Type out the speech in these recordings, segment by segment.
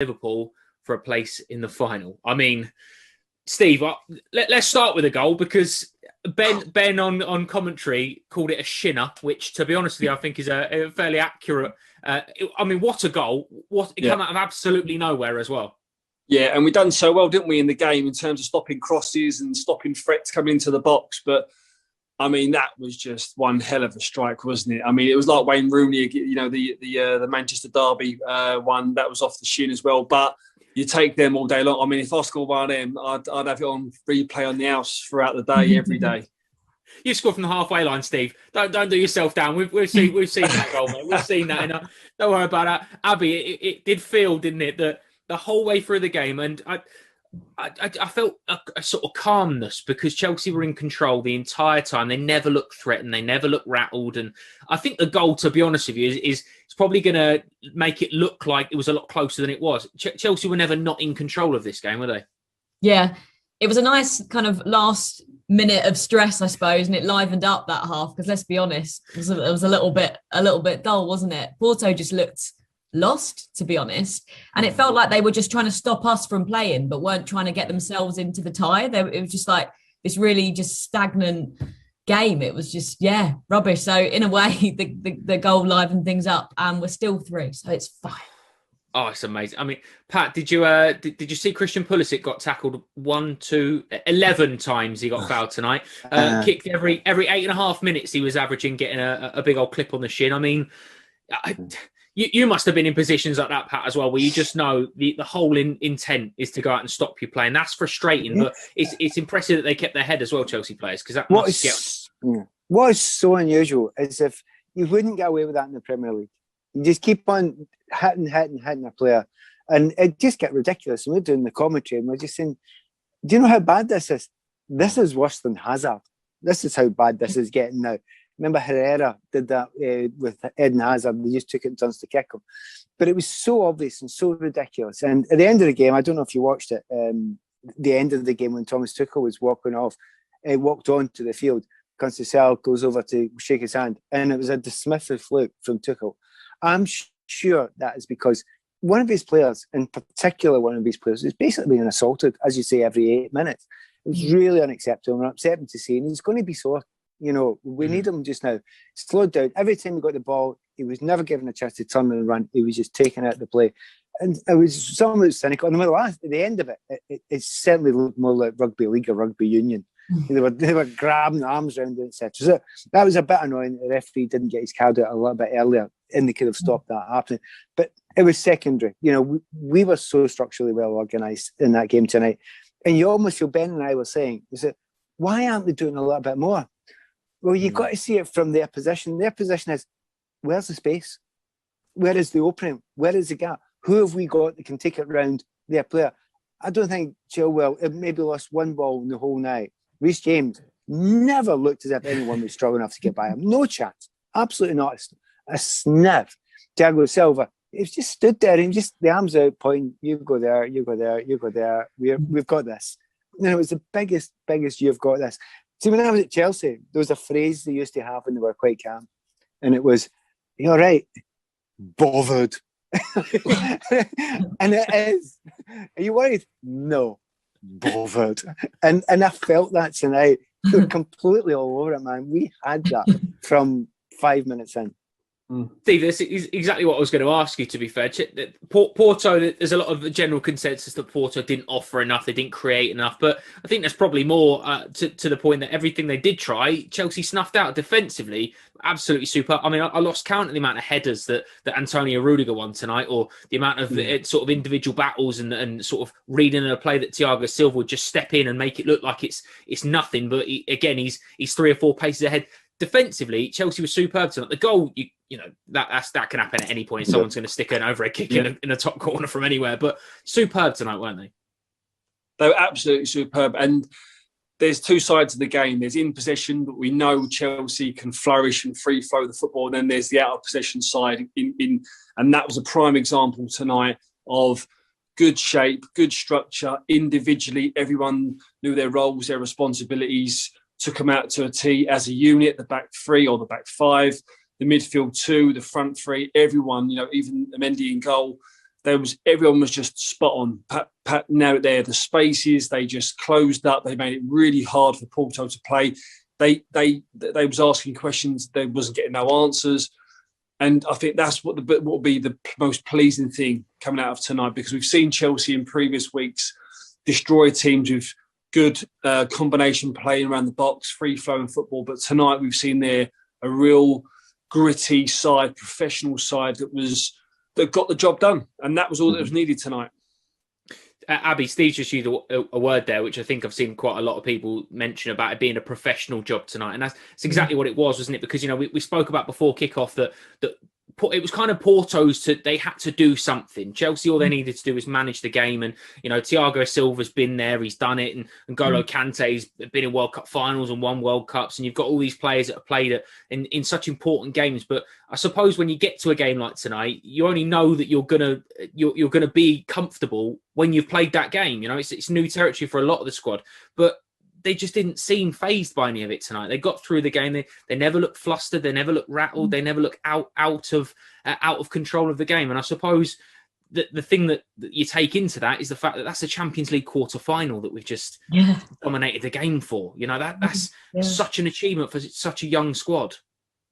Liverpool for a place in the final. I mean, Steve, let's start with a goal, because Ben on commentary called it a shinner, which, to be honest with you, I think is a fairly accurate. I mean, what a goal! It came out of absolutely nowhere as well. Yeah, and we done so well, didn't we, in the game in terms of stopping crosses and stopping threats coming into the box. But I mean, that was just one hell of a strike, wasn't it? I mean, it was like Wayne Rooney, the Manchester Derby one that was off the shin as well. But you take them all day long. I mean, if I scored one of them, I'd have it on replay on the house throughout the day, every day. You scored from the halfway line, Steve. Don't do yourself down. We've seen that goal, mate. We've seen that. Don't worry about that, Abby. It did feel, didn't it, that the whole way through the game, and I felt a sort of calmness because Chelsea were in control the entire time. They never looked threatened. They never looked rattled. And I think the goal, to be honest with you, is probably going to make it look like it was a lot closer than it was. Chelsea were never not in control of this game, were they? Yeah, it was a nice kind of last minute of stress, I suppose, and it livened up that half because, let's be honest, it was a little bit dull, wasn't it? Porto just looked lost, to be honest, and it felt like they were just trying to stop us from playing but weren't trying to get themselves into the tie. It was just like this really just stagnant game. It was just rubbish. So in a way the goal livened things up, and we're still through, so it's fine. Oh, it's amazing. I mean, Pat, did you see Christian Pulisic got tackled 11 times? He got fouled tonight. Kicked every 8.5 minutes. He was averaging getting a big old clip on the shin. I mean, You must have been in positions like that, Pat, as well, where you just know the whole intent is to go out and stop you playing. That's frustrating, but it's impressive that they kept their head as well, Chelsea players, because that what is so unusual is if you wouldn't get away with that in the Premier League. You just keep on hitting a player, and it just get ridiculous. And we're doing the commentary, and we're just saying, do you know how bad this is? This is worse than Hazard. This is how bad this is getting now. Remember Herrera did that with Eden Hazard. They just took it in turns to kick him. But it was so obvious and so ridiculous. And at the end of the game, I don't know if you watched it, the end of the game when Thomas Tuchel was walking off, walked onto the field, Conceição goes over to shake his hand, and it was a dismissive look from Tuchel. I'm sure that is because one of his players, in particular one of his players, is basically being assaulted, as you say, every 8 minutes. It was really unacceptable and upsetting to see, and he's going to be sore. You know, we need him just now. Slowed down. Every time he got the ball, he was never given a chance to turn and run. He was just taking out the play. And it was somewhat cynical. And at the end of it, it certainly looked more like rugby league or rugby union. They were grabbing arms around it, etc. So that was a bit annoying. The referee didn't get his card out a little bit earlier, and they could have stopped that happening. But it was secondary. You know, we were so structurally well organised in that game tonight. And you almost feel, Ben and I were saying, is that why aren't they doing a little bit more? Well, you've got to see it from their position. Their position is, where's the space? Where is the opening? Where is the gap? Who have we got that can take it round their player? I don't think Chilwell maybe lost one ball in the whole night. Reece James never looked as if anyone was strong enough to get by him. No chance. Absolutely not. A sniff. Thiago Silva, he's just stood there and just the arms out pointing, you go there, you go there, you go there. We've got this. And it was the biggest, you've got this. See, when I was at Chelsea, there was a phrase they used to have when they were quite calm. And it was, you all right? Bothered. And it is. Are you worried? No. Bothered. And I felt that tonight. They were completely all over it, man. We had that from 5 minutes in. Steve, this is exactly what I was going to ask you, to be fair. Porto, there's a lot of general consensus that Porto didn't offer enough, they didn't create enough, but I think there's probably more to the point that everything they did try, Chelsea snuffed out defensively. Absolutely super. I mean, I lost count of the amount of headers that Antonio Rudiger won tonight, or the amount of sort of individual battles and sort of reading a play that Thiago Silva would just step in and make it look like it's nothing, but he's 3 or 4 paces ahead. Defensively, Chelsea was superb tonight. The goal, you know, that can happen at any point. Someone's going to stick an overhead kick in a top corner from anywhere. But superb tonight, weren't they? They were absolutely superb. And there's two sides of the game. There's in possession, but we know Chelsea can flourish and free flow the football. And then there's the out of possession side. And that was a prime example tonight of good shape, good structure. Individually, everyone knew their roles, their responsibilities, took them out to a T as a unit, the back three or the back five, the midfield two, the front three, everyone, you know, even Mendy in goal, everyone was just spot on. Pat nailed it there. The spaces, they just closed up. They made it really hard for Porto to play. They was asking questions. They wasn't getting no answers. And I think that's what will be the most pleasing thing coming out of tonight, because we've seen Chelsea in previous weeks destroy teams with good combination playing around the box, free-flowing football. But tonight we've seen there a real gritty side, professional side that got the job done. And that was all that was needed tonight. Abby, Steve just used a word there, which I think I've seen quite a lot of people mention about it being a professional job tonight. And that's exactly what it was, wasn't it? Because, we spoke about before kickoff that it was kind of Porto's they had to do something. Chelsea, all they needed to do was manage the game. And, Thiago Silva's been there, he's done it. And N'Golo Kanté's been in World Cup finals and won World Cups. And you've got all these players that have played in such important games. But I suppose when you get to a game like tonight, you only know that you're gonna be comfortable when you've played that game. It's new territory for a lot of the squad. But they just didn't seem fazed by any of it tonight. They got through the game. They never looked flustered. They never looked rattled. They never looked out of control of the game. And I suppose the thing that you take into that is the fact that that's a Champions League quarter final that we've just dominated the game for. That's such an achievement for such a young squad.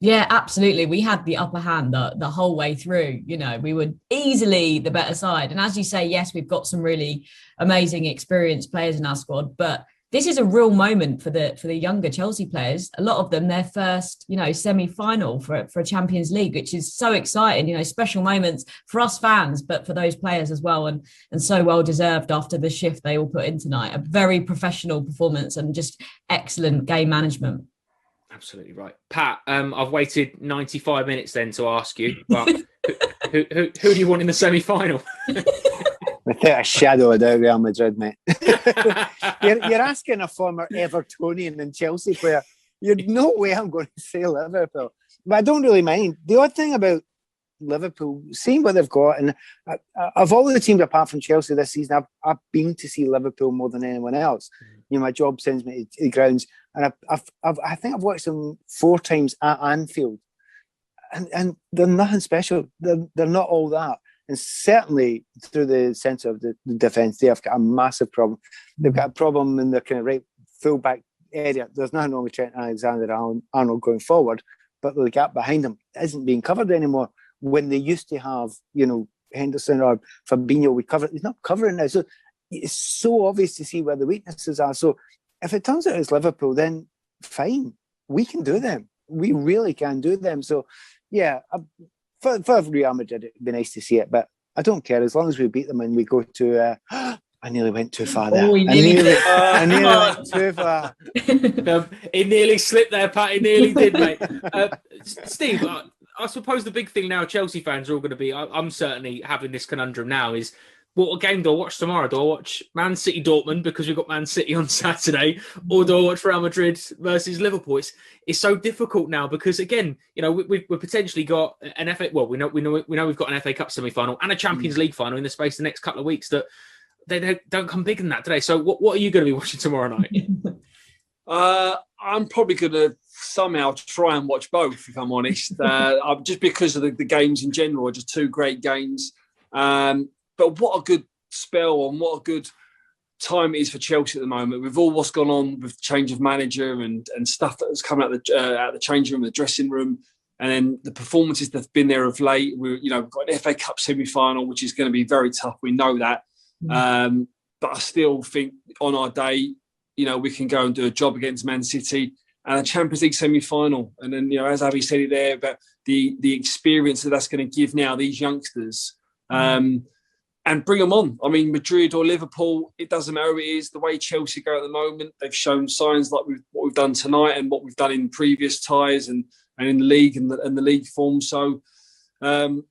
Yeah, absolutely. We had the upper hand the whole way through. We were easily the better side. And as you say, yes, we've got some really amazing experienced players in our squad, but this is a real moment for the younger Chelsea players. A lot of them, their first, semi-final for a Champions League, which is so exciting. Special moments for us fans, but for those players as well, and so well deserved after the shift they all put in tonight. A very professional performance and just excellent game management. Absolutely right, Pat. I've waited 95 minutes then to ask you, but who do you want in the semi-final? Without a shadow of doubt, Real Madrid, mate. you're asking a former Evertonian and Chelsea player. You're no way I'm going to say Liverpool. But I don't really mind. The odd thing about Liverpool, seeing what they've got, and of all the teams apart from Chelsea this season, I've been to see Liverpool more than anyone else. My job sends me to the grounds, and I think I've watched them 4 times at Anfield, and they're nothing special. They're not all that. And certainly through the sense of the defence, they have got a massive problem. They've got a problem in the kind of right full-back area. There's nothing wrong with Trent Alexander-Arnold going forward, but the gap behind him isn't being covered anymore. When they used to have, Henderson or Fabinho would cover it, he's not covering now. So it's so obvious to see where the weaknesses are. So if it turns out it's Liverpool, then fine. We can do them. We really can do them. So, yeah, for Real Madrid, it'd be nice to see it, but I don't care as long as we beat them and we go to. I nearly went too far there. I nearly went too far. He nearly slipped there, Pat. He nearly did, mate. Steve, I suppose the big thing now Chelsea fans are all going to be. I'm certainly having this conundrum now. Is what game do I watch tomorrow? Do I watch Man City Dortmund because we've got Man City on Saturday, or do I watch Real Madrid versus Liverpool? It's so difficult now because again, we've potentially got an FA. Well, we know we've got an FA Cup semi-final and a Champions League final in the space of the next couple of weeks that they don't come bigger than that today. So what are you going to be watching tomorrow night? I'm probably going to somehow try and watch both, if I'm honest. Just because of the games in general are just 2 great games. But what a good spell and what a good time it is for Chelsea at the moment. With all what's gone on with change of manager and stuff that has come out of the changing room, the dressing room, and then the performances that have been there of late. We've got an FA Cup semi-final, which is going to be very tough. We know that. But I still think on our day, we can go and do a job against Man City and a Champions League semi-final. And then, as Avi said it there, about the experience that's going to give now these youngsters. And bring them on. I mean, Madrid or Liverpool, it doesn't matter who it is. The way Chelsea go at the moment, they've shown signs like what we've done tonight and what we've done in previous ties and in the league and the league form. So, the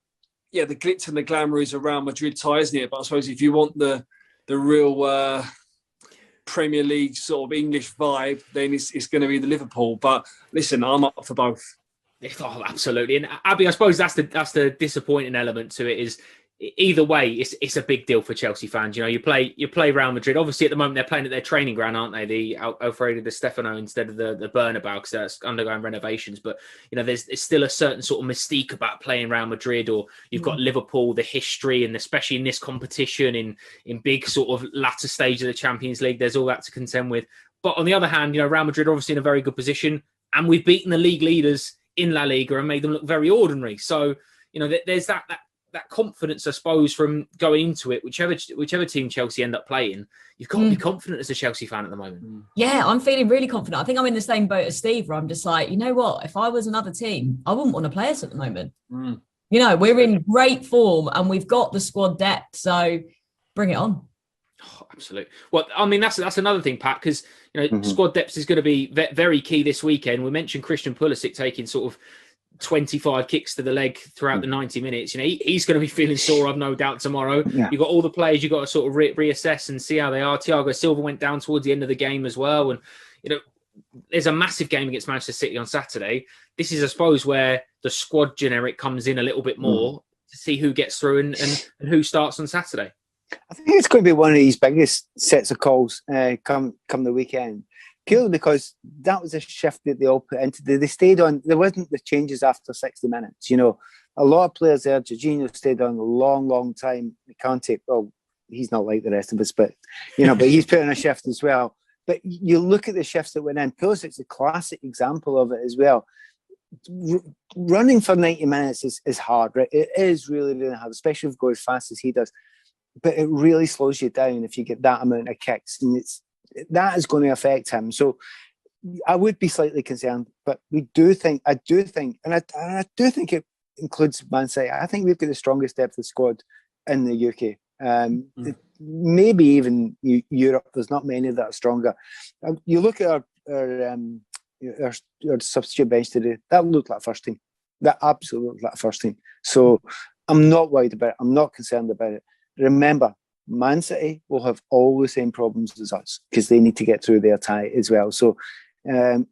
glitz and the glamour is a Real Madrid tie, isn't it? But I suppose if you want the real Premier League sort of English vibe, then it's going to be the Liverpool. But listen, I'm up for both. Oh, absolutely. And Abby, I suppose that's the disappointing element to it is either way, it's a big deal for Chelsea fans. You know, you play Real Madrid. Obviously, at the moment they're playing at their training ground, aren't they? The Alfredo Di Stefano instead of the Bernabeu, because that's undergoing renovations. But you know, there's still a certain sort of mystique about playing Real Madrid, or you've got Liverpool, the history, and especially in this competition, in big sort of latter stage of the Champions League, there's all that to contend with. But on the other hand, you know, Real Madrid are obviously in a very good position, and we've beaten the league leaders in La Liga and made them look very ordinary. So you know, there's that confidence, I suppose, from going into it, whichever team Chelsea end up playing, you've got to be confident as a Chelsea fan at the moment. Yeah, I'm feeling really confident. I think I'm in the same boat as Steve, where I'm just like, you know what? If I was another team, I wouldn't want to play us at the moment. You know, we're in great form and we've got the squad depth, so bring it on. Oh, absolutely. Well, I mean, that's another thing, Pat, because you know, squad depth is going to be very key this weekend. We mentioned Christian Pulisic taking sort of 25 kicks to the leg throughout the 90 minutes. You know, he's going to be feeling sore, I've no doubt, tomorrow. You've got all the players you've got to sort of reassess and see how they are. Thiago Silva went down towards the end of the game as well. And, you know, there's a massive game against Manchester City on Saturday. This is, I suppose, where the squad generic comes in a little bit more to see who gets through and who starts on Saturday. I think it's going to be one of these biggest sets of calls come the weekend. Purely because that was a shift that they all put into. They stayed on. There wasn't the changes after 60 minutes. You know, a lot of players there. Jorginho stayed on a long time. Kanté, well, he's not like the rest of us, but you know, but he's put in a shift as well. But you look at the shifts that went in. Pulisic's a classic example of it as well. Running for 90 minutes is hard, right? It is really hard, especially if you go as fast as he does. But it really slows you down if you get that amount of kicks, and that is going to affect him. So I would be slightly concerned, but I do think it includes Man City. I think we've got the strongest depth of squad in the UK. Maybe even Europe. There's not many that are stronger. You look at our substitute bench today. That looked like first team. That absolutely looked like first team. So I'm not worried about it. I'm not concerned about it. Remember, Man City will have all the same problems as us because they need to get through their tie as well. So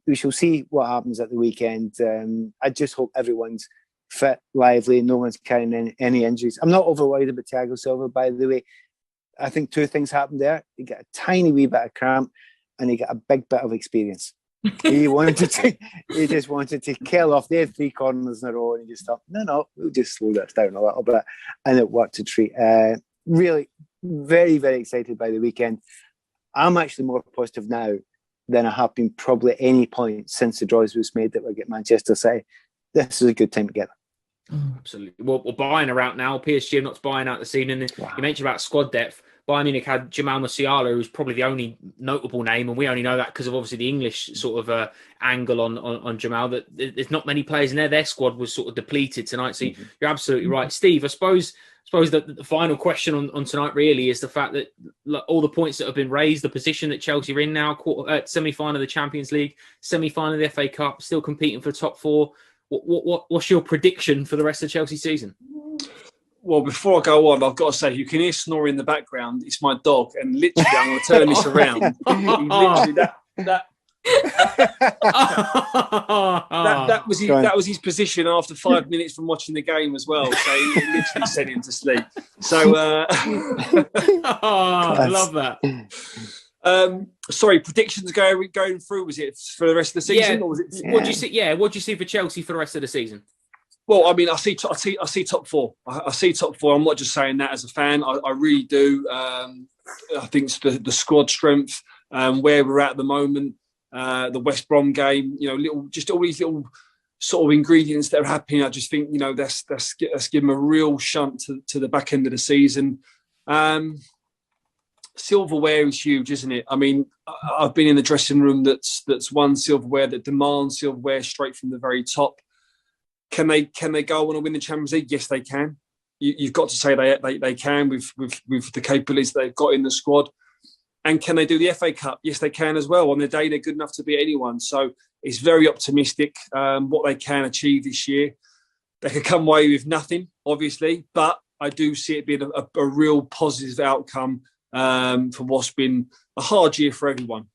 we shall see what happens at the weekend. I just hope everyone's fit, lively, and no one's carrying any injuries. I'm not over worried about Thiago Silva, by the way. I think two things happened there. He got a tiny wee bit of cramp and he got a big bit of experience. He just wanted to kill off. They had 3 corners in a row and he just thought, no, we'll just slow this down a little bit. And it worked a treat. Really, very, very excited by the weekend. I'm actually more positive now than I have been probably any point since the draws was made that we get Manchester City. This is a good time to get them. Absolutely. Well, Bayern are out now. PSG are not buying out this evening. Wow. You mentioned about squad depth. Bayern Munich had Jamal Musiala, who's probably the only notable name, and we only know that because of obviously the English sort of angle on Jamal. That there's not many players in there. Their squad was sort of depleted tonight. So you're absolutely right, Steve. I suppose the final question on tonight really is the fact that all the points that have been raised, the position that Chelsea are in now, semi-final of the Champions League, semi-final of the FA Cup, still competing for the top 4. What's your prediction for the rest of Chelsea season? Well, before I go on, I've got to say, you can hear snoring in the background. It's my dog, and literally, I'm going to turn this around. That was his position after 5 minutes from watching the game as well. So he literally sent him to sleep. So I love that. Sorry, predictions going through. Was it for the rest of the season? Yeah. Or was it? What do you see? Yeah, what do you see for Chelsea for the rest of the season? Well, I mean, I see top 4. I see top 4. I'm not just saying that as a fan. I really do. I think it's the squad strength, where we're at the moment, the West Brom game. You know, all these little sort of ingredients that are happening. I just think, you know, let's give them a real shunt to the back end of the season. Silverware is huge, isn't it? I mean, I've been in the dressing room that's won silverware, that demands silverware straight from the very top. Can they go on and win the Champions League? Yes, they can. You've got to say they can with the capabilities they've got in the squad. And can they do the FA Cup? Yes, they can as well. On the day, they're good enough to beat anyone. So it's very optimistic what they can achieve this year. They could come away with nothing, obviously, but I do see it being a real positive outcome for what's been a hard year for everyone.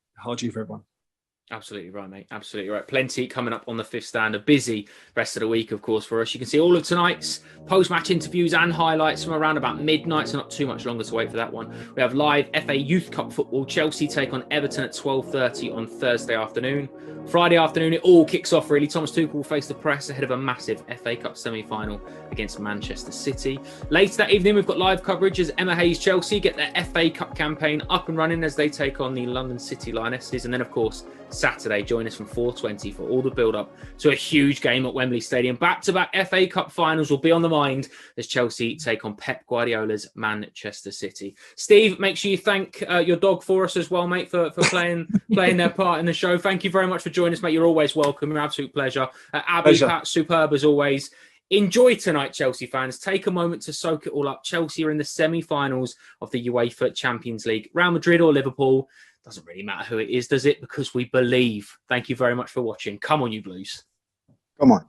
Absolutely right, mate. Absolutely right. Plenty coming up on the Fifth Stand. A busy rest of the week, of course, for us. You can see all of tonight's post-match interviews and highlights from around about midnight, so not too much longer to wait for that one. We have live FA Youth Cup football. Chelsea take on Everton at 12:30 on Thursday afternoon. Friday afternoon, it all kicks off, really. Thomas Tuchel will face the press ahead of a massive FA Cup semi-final against Manchester City. Later that evening, we've got live coverage as Emma Hayes Chelsea get their FA Cup campaign up and running as they take on the London City Lionesses. And then, of course, Saturday, join us from 4:20 for all the build-up to a huge game at Wembley Stadium. Back-to-back FA Cup finals will be on the mind as Chelsea take on Pep Guardiola's Manchester City. Steve, make sure you thank your dog for us as well, mate, for playing their part in the show. Thank you very much for joining us, mate. You're always welcome. You're an absolute pleasure. Abby, Pat, superb as always. Enjoy tonight, Chelsea fans. Take a moment to soak it all up. Chelsea are in the semi-finals of the UEFA Champions League. Real Madrid or Liverpool, doesn't really matter who it is, does it? Because we believe. Thank you very much for watching. Come on, you Blues. Come on.